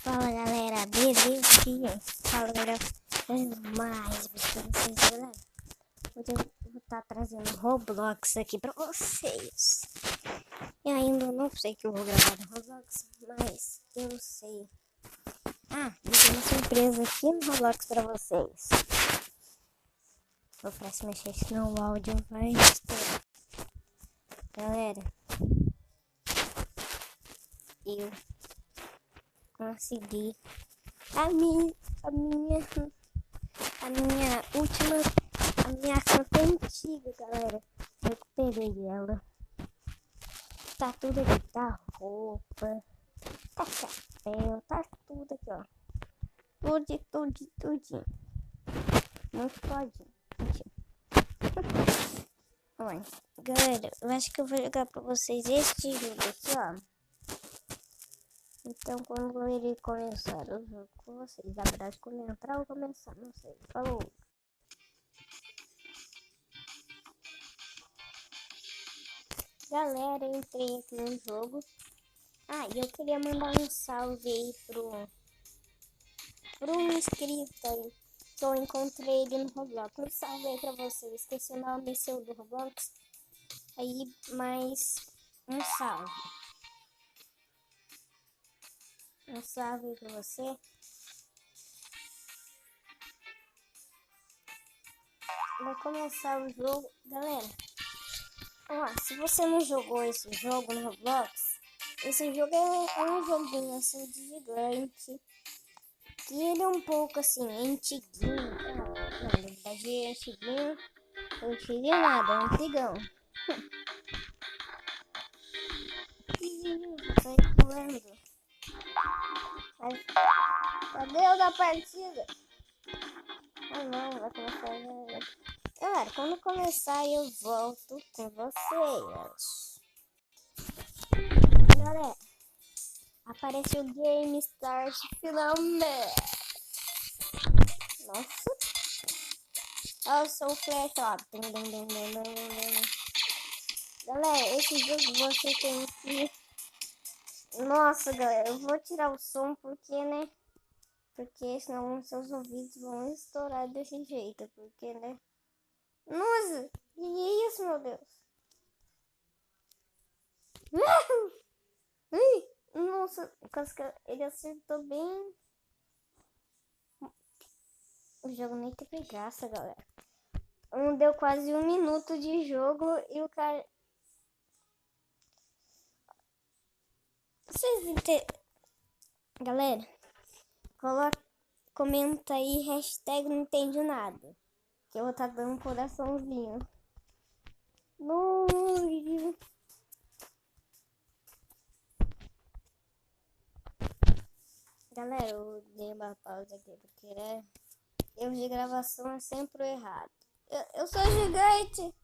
Fala galera, belezinha? Fala galera, mais pra vocês, galera. Hoje eu vou estar trazendo Roblox aqui pra vocês. Eu ainda não sei que eu vou gravar no Roblox, mas eu sei. Eu tenho uma surpresa aqui no Roblox pra vocês. Vou pra se mexer, senão o áudio vai estourar. Galera, eu consegui a minha conta antiga, galera. Recuperei ela. Tá tudo aqui, tá roupa, tá chapéu, tá tudo aqui, ó. Tudinho. Muito todinho. Olha, galera, eu acho que eu vou jogar pra vocês este jogo aqui, ó. Então, quando eu irei começar o jogo com vocês, na verdade, quando entrar ou começar, não sei. Falou! Galera, eu entrei aqui no jogo. E eu queria mandar um salve aí pro um inscrito aí, que eu encontrei ele no Roblox. Um salve aí pra você. Eu esqueci o nome seu do Roblox. Aí, mais um salve. Um salve aí pra você. Vai começar o jogo. Galera, se você não jogou esse jogo no Roblox, esse jogo é um joguinho assim de gigante. Que ele é um pouco assim, antiguinho. Não, na verdade é antiguinho. Não antiguinho nada, é antigão. Sai pulando. Cadê o da partida? Não, vai começar já. Galera, quando começar eu volto com vocês. Galera, apareceu o Game Start finalmente. Nossa. Olha o seu flash lá. Galera, esse jogo você tem que... Nossa, galera, eu vou tirar o som porque, né? Porque senão seus ouvidos vão estourar desse jeito. Porque, né? Nossa, que é isso, meu Deus? Nossa, ele acertou bem. O jogo nem teve graça, galera. Deu quase 1 minuto de jogo e o cara... Vocês entenderam? Galera, comenta aí, hashtag não entende nada. Que eu vou estar dando um coraçãozinho. Galera, eu dei uma pausa aqui porque, né? Erro de gravação é sempre o errado. Eu sou gigante!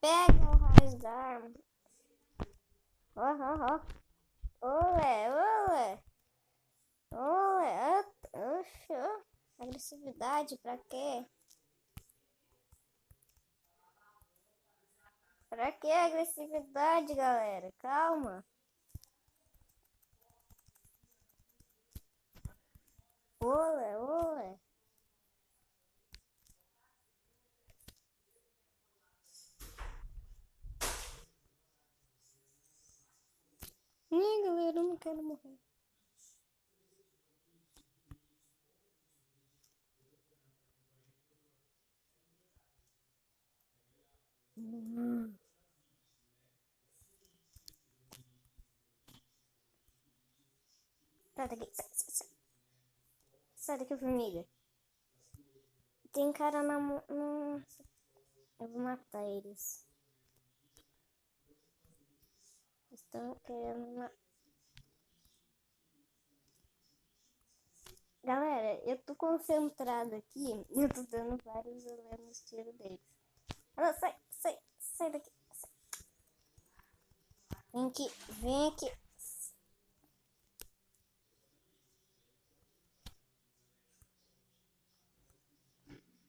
Pega o raio da arma. Olé. Oxe, agressividade pra quê? Pra que agressividade, galera? Calma. Olé. Galera, eu não quero morrer. Sai daqui. Sai daqui, formiga. Tem cara na mão. Eu vou matar eles. Estão querendo matar. Galera, eu tô concentrado aqui e eu tô dando vários olhando nos tiros deles. Sai daqui. Sai. Vem aqui.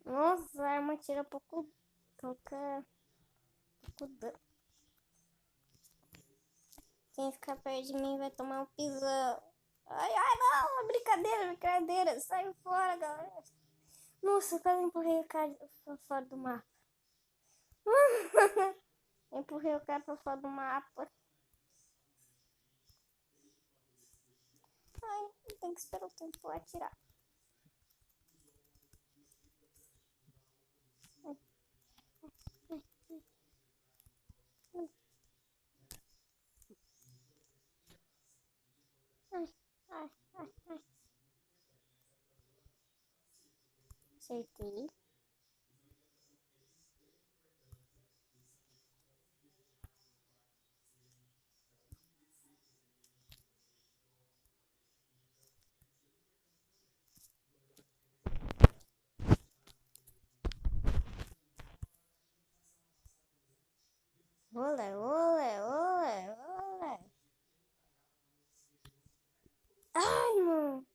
Nossa, a arma tira pouco dano. Quem ficar perto de mim vai tomar um pisão. Ai, ai, não, é brincadeira, brincadeira. Sai fora, galera. Nossa, eu quase empurrei o cara pra fora do mapa. Empurrei o cara pra fora do mapa. Ai, tem que esperar o tempo pra atirar. Ai, ai, ai, ai, ai. Acertei. Olé, olé, olé, olé. Ai, mano.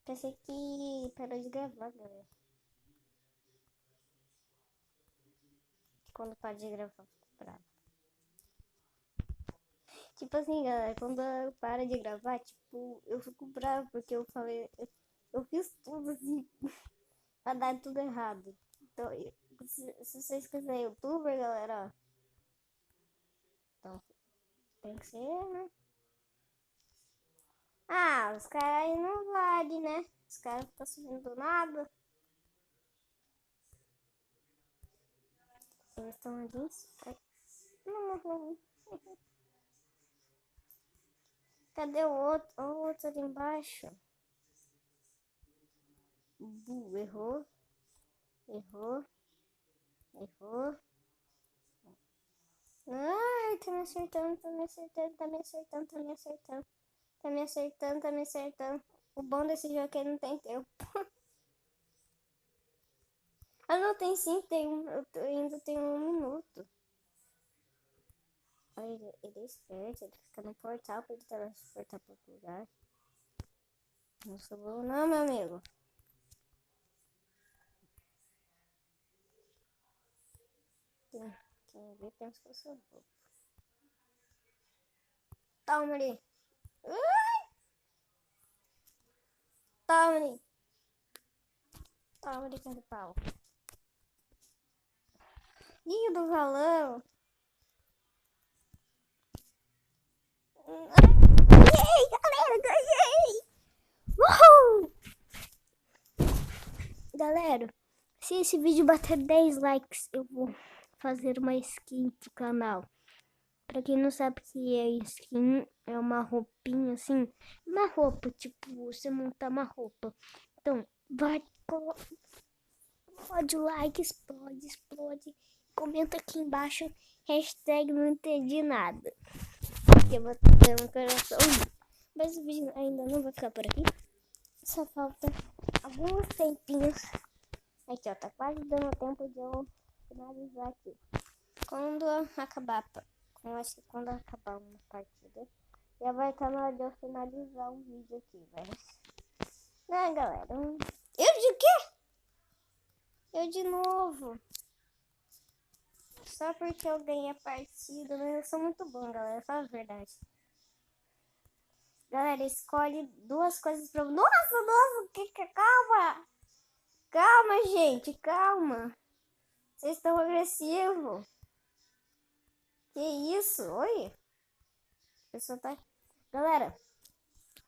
Pensei que parou de gravar, galera. Quando para de gravar, eu fico bravo. Tipo assim, galera, quando eu paro de gravar, tipo, eu fico bravo porque eu falei, eu fiz tudo assim, pra dar tudo errado. Então, se vocês quiserem youtuber, galera, ó, então tem que ser, né? Ah, os caras aí não vale, né? Os caras ficam subindo do nada. Eles estão ali. Não morreu. Cadê o outro? Olha o outro ali embaixo. Errou. Errou. Errou. Ai, tá me acertando, tá me acertando, tá me acertando, tá me acertando. Tá me acertando, tá me acertando. O bom desse jogo é que ele não tem tempo. Ah, não, tem sim, eu ainda tenho 1 minuto. Olha, ele é esperto, ele fica no portal pra ele transportar pra outro lugar. Não sou bom não, meu amigo. Quem vê pensa que eu sou bobo. Toma ali. Toma ali. Toma ali, cara de pau. Ih, do valão. Ganhei, galera, ganhei! Uhul! Galera, se esse vídeo bater 10 likes, eu vou fazer uma skin pro canal. Pra quem não sabe o que é skin, é uma roupinha assim. Uma roupa, tipo, você montar uma roupa. Então, vai, explode o like, explode, explode. Comenta aqui embaixo, hashtag não entendi nada. Eu vou ter um coração. Mas o vídeo ainda não vai ficar por aqui. Só falta alguns tempinhos. Aqui, ó, tá quase dando tempo de eu finalizar aqui. Quando acabar, acho que quando acabar uma partida, já vai estar na hora de eu finalizar o vídeo aqui, velho. Né, galera? Eu de quê? Eu de novo. Só porque eu ganhei a partida, mas eu sou muito bom, galera. Fala a verdade. Galera, escolhe 2 coisas pra... Nossa, calma! Calma, gente, calma. Vocês estão agressivos. Que isso? Oi? A pessoa tá... Galera,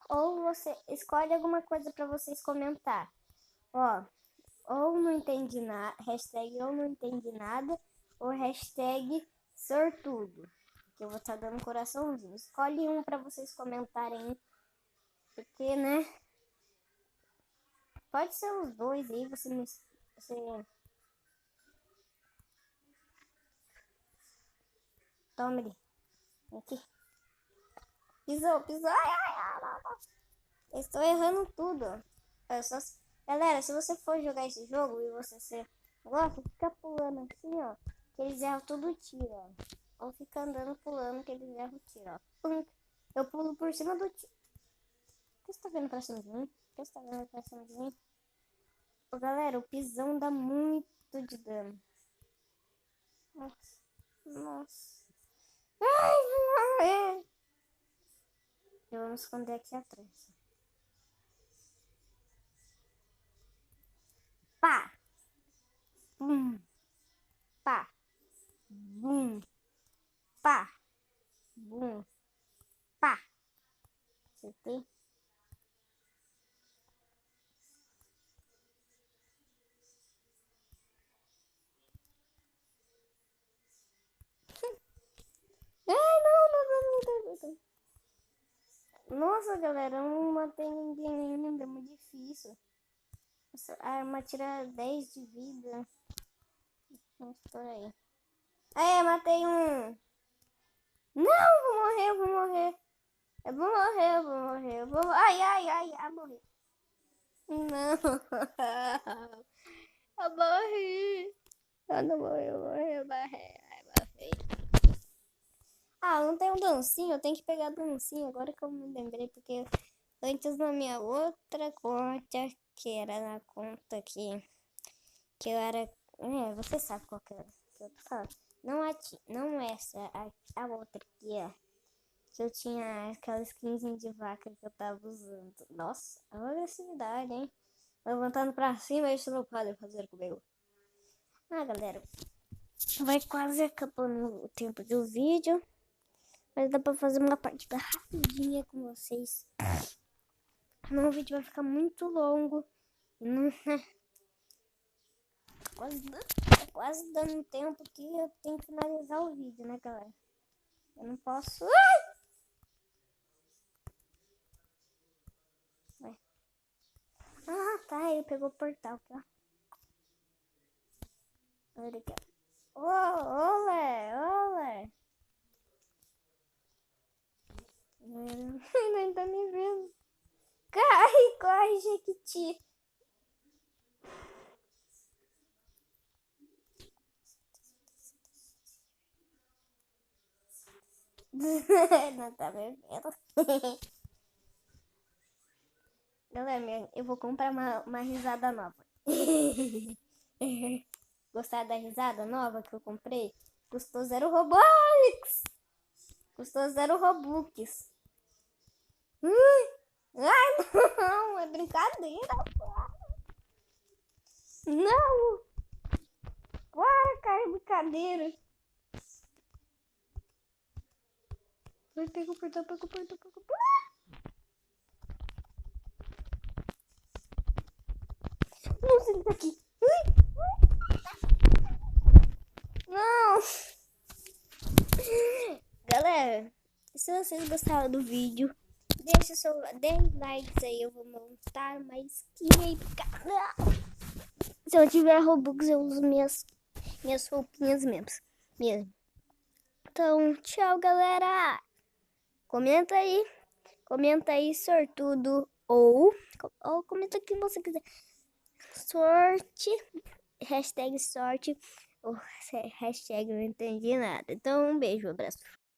ou você escolhe alguma coisa pra vocês comentar. Ó, ou não entendi nada, hashtag eu não entendi nada, ou hashtag sortudo. Que eu vou estar dando coraçãozinho. Escolhe um pra vocês comentarem. Porque, né? Pode ser os dois aí, você... Toma ele. Aqui. Pisou, pisou. Ai, ai, ai, ai. Eu estou errando tudo. Galera, se você for jogar esse jogo e você gosta, fica pulando assim, ó. Que eles erram tudo tiro, ó. Ou fica andando pulando que eles erram tiro, ó. Pum. Eu pulo por cima do tiro. O que você tá vendo pra cima de mim? O que você tá vendo pra cima de mim? Ô, galera, o pisão dá muito de dano. Nossa. Nossa. Ai, Vamos esconder aqui atrás. Pá! Bum! Pá! Bum! Pá! Bum! Pá! Acertei. Ai, não. Nossa, galera, eu não matei ninguém ainda, é muito difícil. Essa arma tira 10 de vida. Vamos por aí. Aí, matei um. Não, vou morrer. Eu vou morrer. Ai, morri. Não. Eu morri. Eu não morri, eu morri. Ah, não tem um dancinho, eu tenho que pegar dancinho. Agora que eu me lembrei, porque antes na minha outra conta, que era na conta que eu era. Você sabe qual que eu tô falando. Não essa, a outra que é. Que eu tinha aquela skinzinha de vaca que eu tava usando. Nossa, é uma agressividade, hein? Levantando pra cima, isso não pode fazer comigo. Ah, galera, vai quase acabando o tempo do vídeo. Mas dá pra fazer uma partida rapidinha com vocês. Senão o vídeo vai ficar muito longo. Não, quase dando tempo que eu tenho que finalizar o vídeo, né, galera? Eu não posso... Vai. Ah, tá. Ele pegou o portal aqui, ó. Olha aqui, ó. Olé. Não tá me vendo. Corre, Jequiti. Não tá me vendo. Galera, eu vou comprar uma risada nova. Gostaram da risada nova que eu comprei? Custou 0 Robux. Custou 0 Robux. Ai, não, é brincadeira. Não. Para, cara, é brincadeira. Pega o portão. Nossa, ele tá aqui. Não. Galera, se vocês gostaram do vídeo, deixa seu 10 likes aí. Eu vou montar uma skin aí pro canal. Se eu tiver Robux, eu uso minhas roupinhas mesmo. Então, tchau, galera. Comenta aí, sortudo. Ou comenta o que você quiser. Sorte. Hashtag sorte. Ou hashtag não entendi nada. Então, um beijo, abraço.